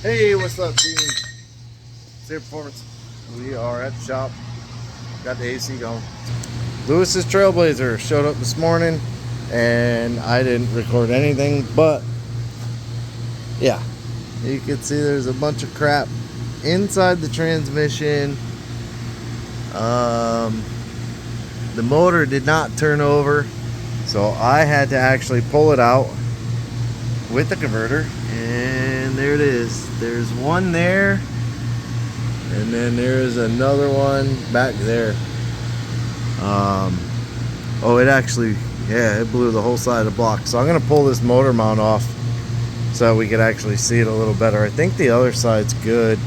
Hey, what's up, team? Zero Performance. We are at the shop. Got the AC going. Lewis's Trailblazer showed up this morning, and I didn't record anything, but yeah, you can see there's a bunch of crap inside the transmission. The motor did not turn over, so I had to actually pull it out with the converter, and there it is. There's one there, and then there's another one back there. Oh, it actually, yeah, it blew the whole side of the block. So I'm gonna pull this motor mount off so we could actually see it a little better. I think the other side's good.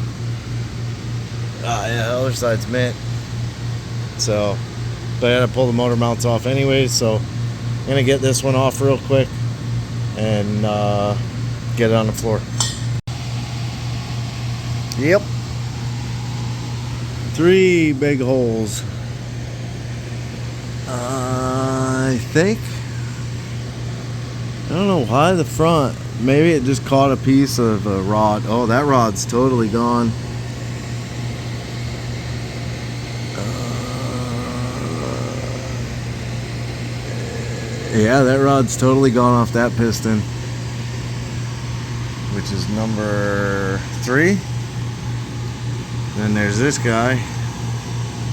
Yeah, the other side's mint. So, but I had to pull the motor mounts off anyways. So I'm gonna get this one off real quick and get it on the floor. Yep, 3 big holes. I think, I don't know why the front, maybe it just caught a piece of a rod. Oh, that rod's totally gone. Yeah, that rod's totally gone off that piston, which is number 3. Then there's this guy.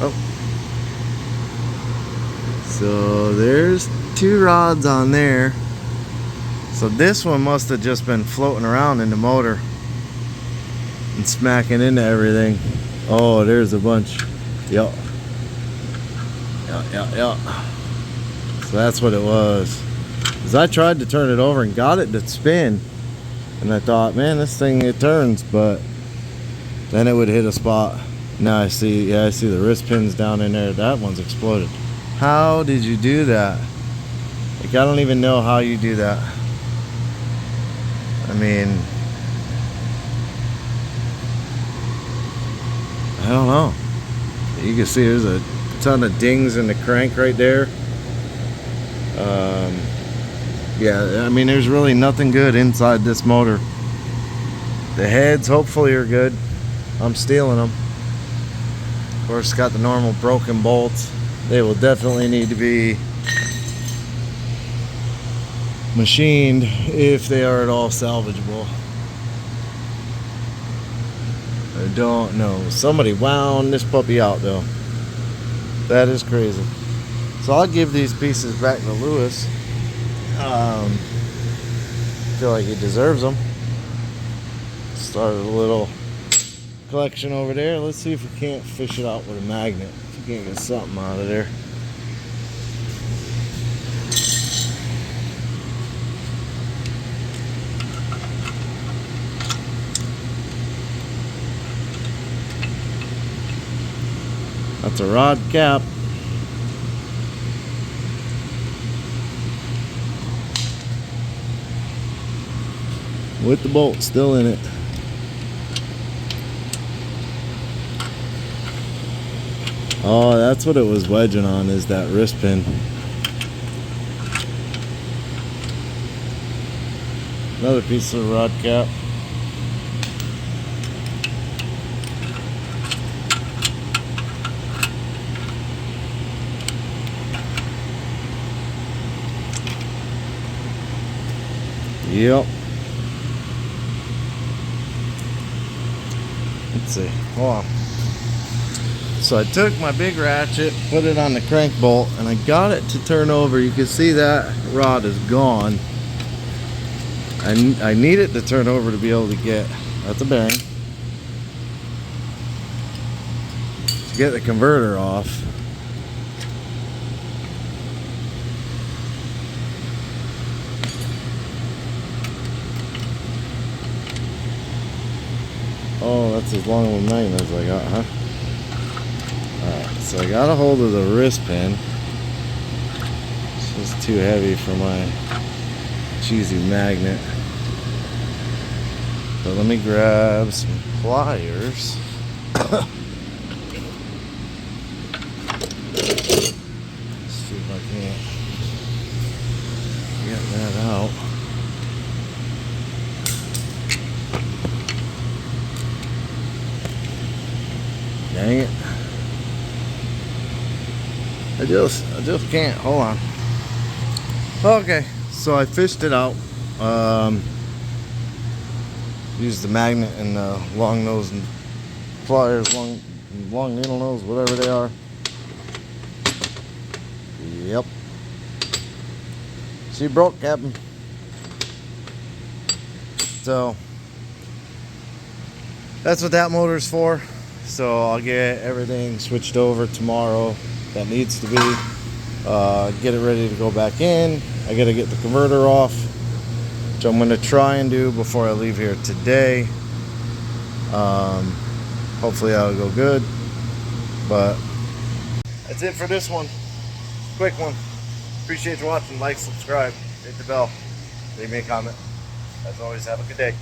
Oh, so there's 2 rods on there. So this one must have just been floating around in the motor and smacking into everything. Oh, there's a bunch. Yep. Yeah. So that's what it was. Because I tried to turn it over and got it to spin, and I thought, man, this thing, it turns, but then it would hit a spot. Now I see, yeah, I see the wrist pins down in there. That one's exploded. How did you do that? Like, I don't even know how you do that. I mean, I don't know. You can see there's a ton of dings in the crank right there. Yeah, I mean, there's really nothing good inside this motor. The heads hopefully are good. I'm stealing them. Of course, it's got the normal broken bolts. They will definitely need to be machined if they are at all salvageable. I don't know. Somebody wound this puppy out though. That is crazy. So I'll give these pieces back to Lewis. Feel like he deserves them. Started a little collection over there. Let's see if we can't fish it out with a magnet. If we can't get something out of there. That's a rod cap. With the bolt still in it. Oh, that's what it was wedging on, is that wrist pin. Another piece of rod cap. Yep. Let's see. Hold on. So I took my big ratchet, put it on the crank bolt, and I got it to turn over. You can see that rod is gone. I need it to turn over to be able to get, that's a bearing, to get the converter off. Oh, that's as long of a magnet as I got, huh? Alright, so I got a hold of the wrist pin. It's just too heavy for my cheesy magnet. But let me grab some pliers. See if I can't get that out. just can't. Hold on. Okay, so I fished it out. Used the magnet and the long nose and pliers, long needle nose, whatever they are. Yep. She broke, Captain. So that's what that motor's for. So I'll get everything switched over tomorrow that needs to be. Get it ready to go back in. I gotta get the converter off, which I'm gonna try and do before I leave here today. Hopefully that'll go good. But that's it for this one. Quick one. Appreciate you watching. Like, subscribe, hit the bell, leave me a comment. As always, have a good day.